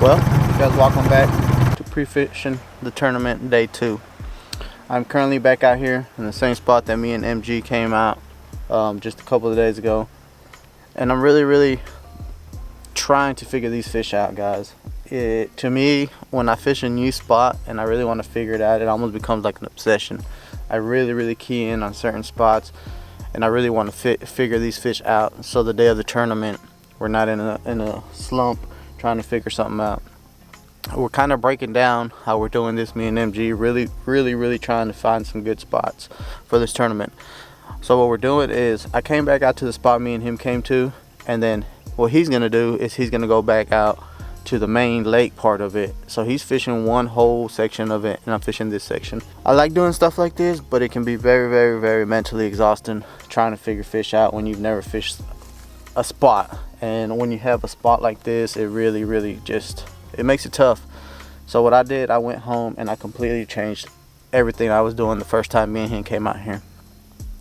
Well, guys, welcome back to pre-fishing the tournament day 2. I'm currently back out here in the same spot that me and MG came out just a couple of days ago, and I'm really trying to figure these fish out, guys. To me, when I fish a new spot and I really want to figure it out, it almost becomes like an obsession. I really key in on certain spots, and I really want to figure these fish out, so the day of the tournament we're not in a slump trying to figure something out. We're kind of breaking down how we're doing this, me and MG, really trying to find some good spots for this tournament. So what we're doing is, I came back out to the spot me and him came to, and then what he's gonna do is he's gonna go back out to the main lake part of it. So he's fishing one whole section of it, and I'm fishing this section. I like doing stuff like this, but it can be very mentally exhausting trying to figure fish out when you've never fished a spot. And when you have a spot like this, it really just, it makes it tough. So what I did, I went home and I completely changed everything I was doing the first time me and him came out here.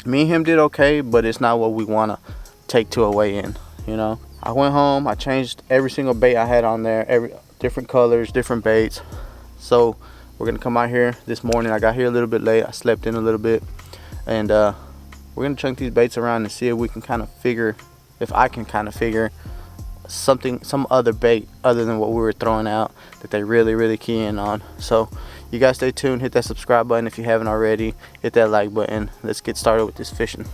Me and him did okay, but it's not what we want to take to a weigh-in, you know. I went home, I changed every single bait I had on there, every different colors, different baits. So we're gonna come out here this morning. I got here a little bit late, I slept in a little bit, and we're gonna chunk these baits around and see if we can kind of figure, if I can kind of figure some other bait other than what we were throwing out that they really key in on. So you guys stay tuned, hit that subscribe button if you haven't already, hit that like button. Let's get started with this fishing.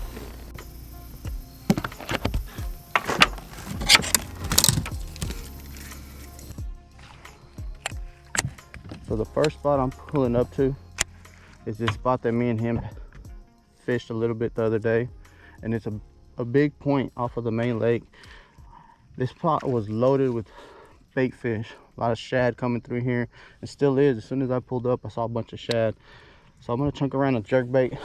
So the first spot I'm pulling up to is this spot that me and him fished a little bit the other day, and it's a big point off of the main lake. This spot was loaded with bait fish, a lot of shad coming through here. It still is. As soon as I pulled up, I saw a bunch of shad. So I'm gonna chunk around a jerk bait,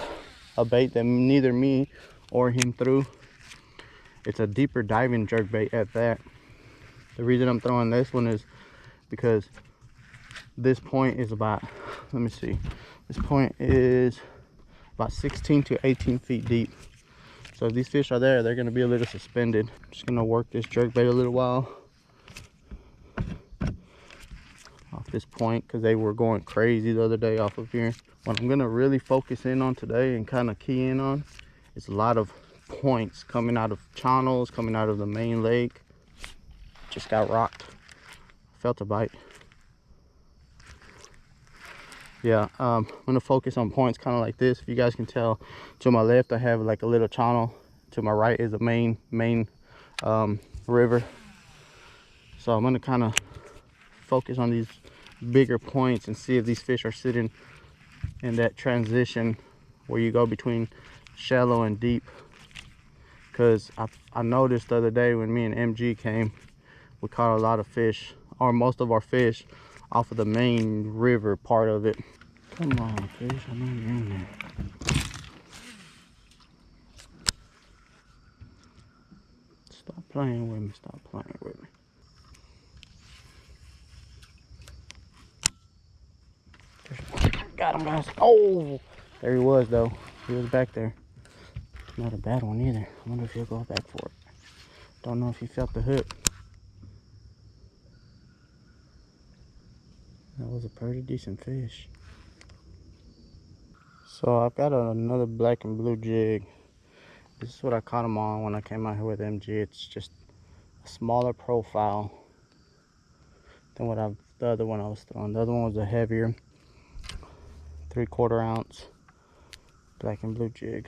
a bait that neither me or him threw. It's a deeper diving jerk bait at that. The reason I'm throwing this one is because this point is about, let me see, this point is about 16 to 18 feet deep. So if these fish are there, they're gonna be a little suspended. I'm just gonna work this jerk bait a little while off this point, because they were going crazy the other day off of here. What I'm gonna really focus in on today and kind of key in on is a lot of points coming out of channels, coming out of the main lake. Just got rocked. Felt a bite. Yeah, I'm gonna focus on points kind of like this. If you guys can tell, to my left I have like a little channel, to my right is the main river. So I'm gonna kind of focus on these bigger points and see if these fish are sitting in that transition where you go between shallow and deep. Because I noticed the other day when me and MG came, we caught a lot of fish, or most of our fish, off of the main river part of it. Come on, fish, I know you're in there. Stop playing with me, stop playing with me. Got him, guys. Oh, there he was though. He was back there. Not a bad one either. I wonder if he'll go back for it. Don't know if he felt the hook. That was a pretty decent fish. So I've got another black and blue jig. This is what I caught him on when I came out here with MG. It's just a smaller profile than what the other one I was throwing. The other one was a heavier 3/4 ounce black and blue jig.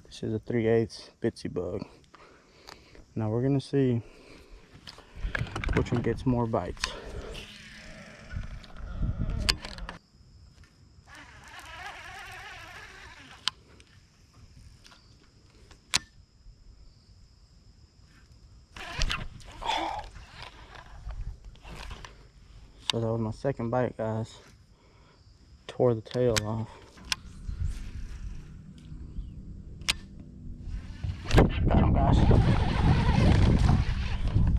This is a 3/8 bitsy bug. Now we're gonna see which one gets more bites. So that was my second bite, guys. Tore the tail off. Got him, guys.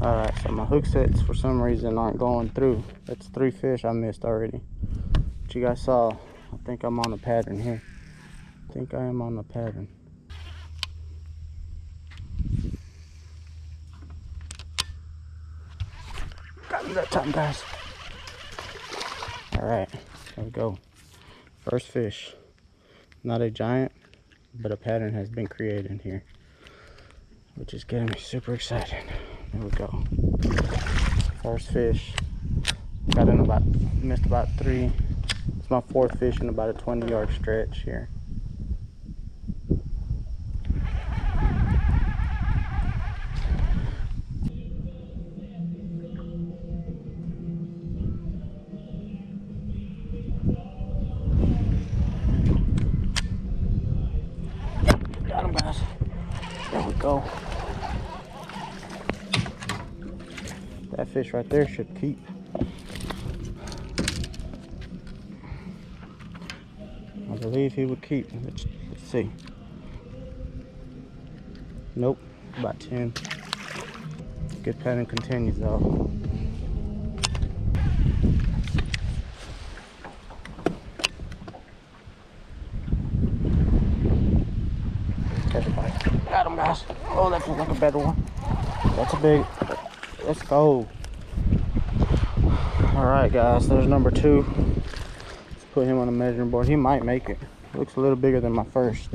Alright, so my hook sets for some reason aren't going through. That's 3 fish I missed already. But you guys saw, I think I'm on a pattern here. I think I am on the pattern. Got me that time, guys. Alright, there we go. First fish. Not a giant, but a pattern has been created here, which is getting me super excited. There we go. First fish. Got in about, missed about 3. It's my 4th fish in about a 20-yard stretch here. Got him, guys. There we go. That fish right there should keep. I believe he would keep. Let's see. Nope, about 10. Good pattern continues though. Catch a bite. Got him, guys. Oh, that feels like a better one. That's a big. Let's go. Alright, guys, there's number 2. Let's put him on the measuring board. He might make it. Looks a little bigger than my first.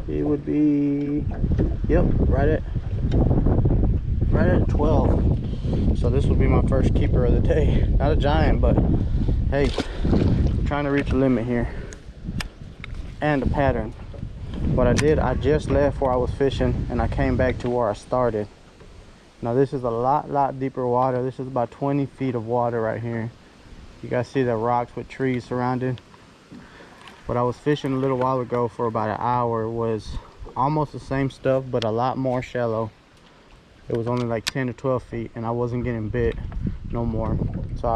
He would be, yep, right at 12. So this will be my first keeper of the day. Not a giant, but hey, I'm trying to reach a limit here. And a pattern. What I did, I just left where I was fishing and I came back to where I started. Now this is a lot deeper water. This is about 20 feet of water right here. You guys see the rocks with trees surrounded. What I was fishing a little while ago for about an hour was almost the same stuff, but a lot more shallow. It was only like 10 to 12 feet and I wasn't getting bit no more. So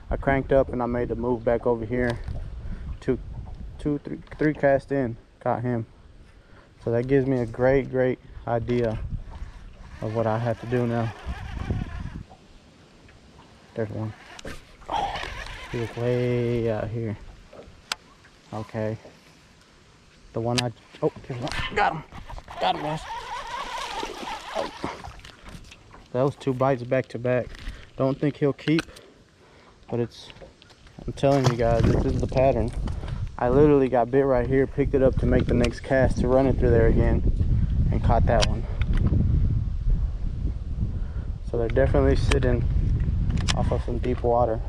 I cranked up and I made the move back over here. 3 cast in, caught him. So that gives me a great idea of what I have to do now. There's one. Oh, he was way out here. Okay. The one oh, there's one. Got him, guys. Oh. That was 2 bites back to back. Don't think he'll keep, but I'm telling you guys, this is the pattern. I literally got bit right here, picked it up to make the next cast to run it through there again, and caught that one. So they're definitely sitting off of some deep water.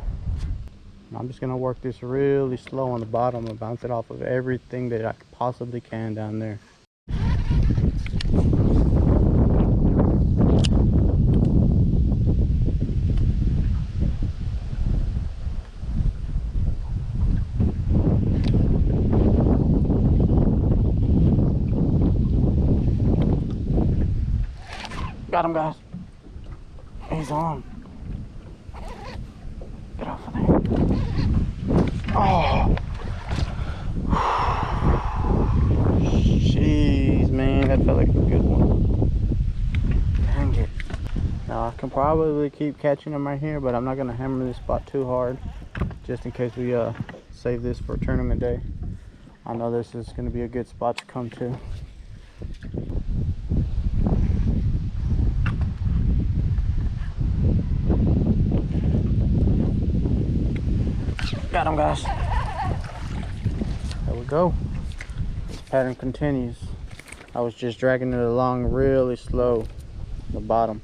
I'm just gonna work this really slow on the bottom and bounce it off of everything that I possibly can down there. Got him, guys. He's on. Get off of there. Oh. Jeez, man, that felt like a good one. Dang it. Now I can probably keep catching them right here, but I'm not gonna hammer this spot too hard, just in case we save this for tournament day. I know this is gonna be a good spot to come to. Got him, guys. There we go. This pattern continues. I was just dragging it along really slow on the bottom.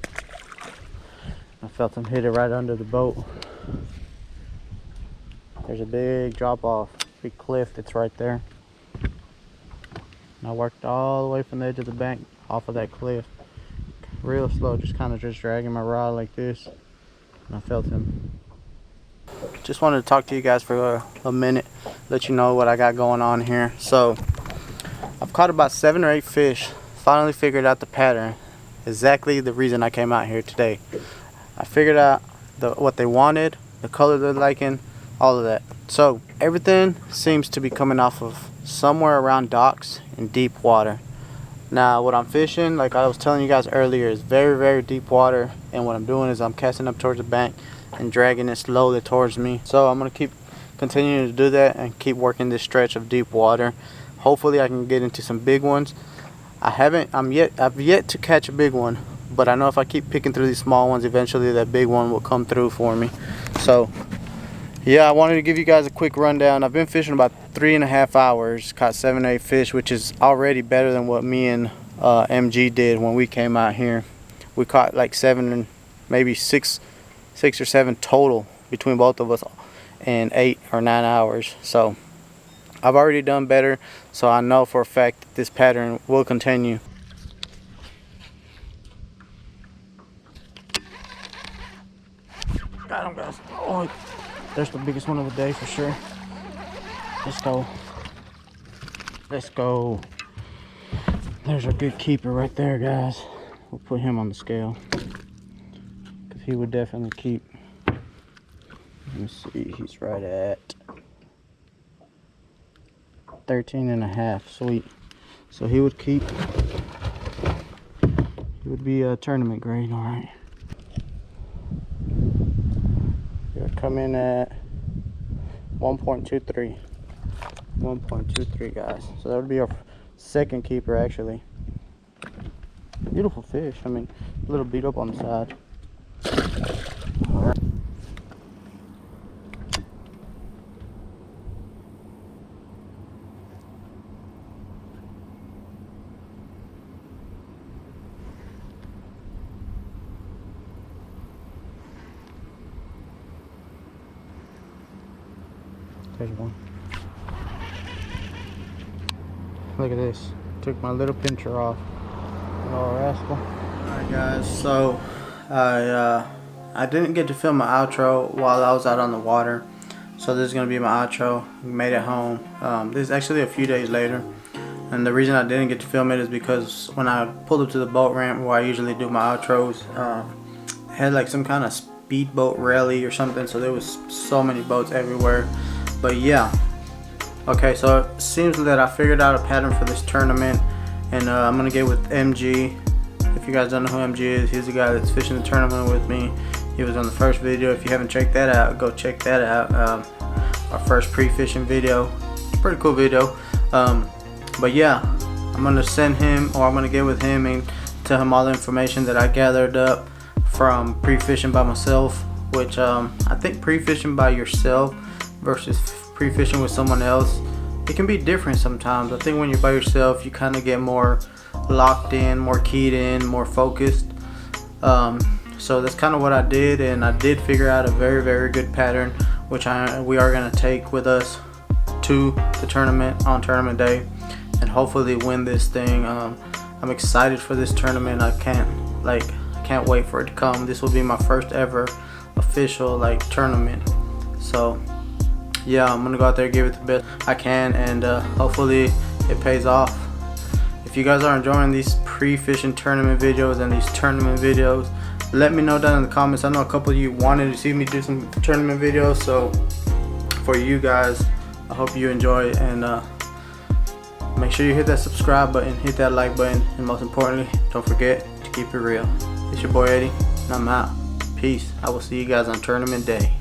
I felt him hit it right under the boat. There's a big drop off, big cliff that's right there. And I worked all the way from the edge of the bank off of that cliff. Real slow, just dragging my rod like this. And I felt him. Just wanted to talk to you guys for a minute, let you know what I got going on here. So I've caught about 7 or 8 fish, finally figured out the pattern, exactly the reason I came out here today. I figured out what they wanted, the color they're liking, all of that. So everything seems to be coming off of somewhere around docks in deep water. Now what I'm fishing, like I was telling you guys earlier, is very deep water, and what I'm doing is I'm casting up towards the bank and dragging it slowly towards me. So I'm gonna keep continuing to do that and keep working this stretch of deep water. Hopefully I can get into some big ones. I've yet to catch a big one, but I know if I keep picking through these small ones, eventually that big one will come through for me. So yeah, I wanted to give you guys a quick rundown. I've been fishing about 3.5 hours, caught 7 or 8 fish, which is already better than what me and MG did when we came out here. We caught like 7 and maybe 6 or 7 total between both of us in 8 or 9 hours. So I've already done better, so I know for a fact that this pattern will continue. Got him, guys. Oh, there's the biggest one of the day for sure. Let's go. Let's go. There's a good keeper right there, guys. We'll put him on the scale, because he would definitely keep. Let me see, he's right at 13.5. Sweet. So he would keep. He would be a tournament grade, all right. He would come in at 1.23. 1.23, guys. So that would be our second keeper, actually. Beautiful fish. I mean, a little beat up on the side. All right. There's one. Look at this. Took my little pincher off. Little rascal. Alright guys, so I didn't get to film my outro while I was out on the water. So this is gonna be my outro. Made it home. This is actually a few days later. And the reason I didn't get to film it is because when I pulled up to the boat ramp where I usually do my outros, it had like some kind of speedboat rally or something, so there was so many boats everywhere. But yeah, okay, so it seems that I figured out a pattern for this tournament, and I'm gonna get with MG. If you guys don't know who MG is, he's the guy that's fishing the tournament with me. He was on the first video. If you haven't checked that out, go check that out. Our first pre-fishing video. Pretty cool video. But yeah, I'm gonna send him, or I'm gonna get with him and tell him all the information that I gathered up from pre-fishing by myself, which I think pre-fishing by yourself versus pre-fishing with someone else, it can be different sometimes. I think when you're by yourself, you kind of get more locked in, more keyed in, more focused. So that's kind of what I did, and I did figure out a very good pattern, which we are going to take with us to the tournament on tournament day and hopefully win this thing. I'm excited for this tournament. I can't wait for it to come. This will be my first ever official tournament. So yeah, I'm gonna go out there and give it the best I can, and hopefully it pays off. If you guys are enjoying these pre-fishing tournament videos and these tournament videos, let me know down in the comments. I know a couple of you wanted to see me do some tournament videos, so for you guys, I hope you enjoy it, and make sure you hit that subscribe button, hit that like button, and most importantly, don't forget to keep it real. It's your boy Eddie, and I'm out. Peace. I will see you guys on tournament day.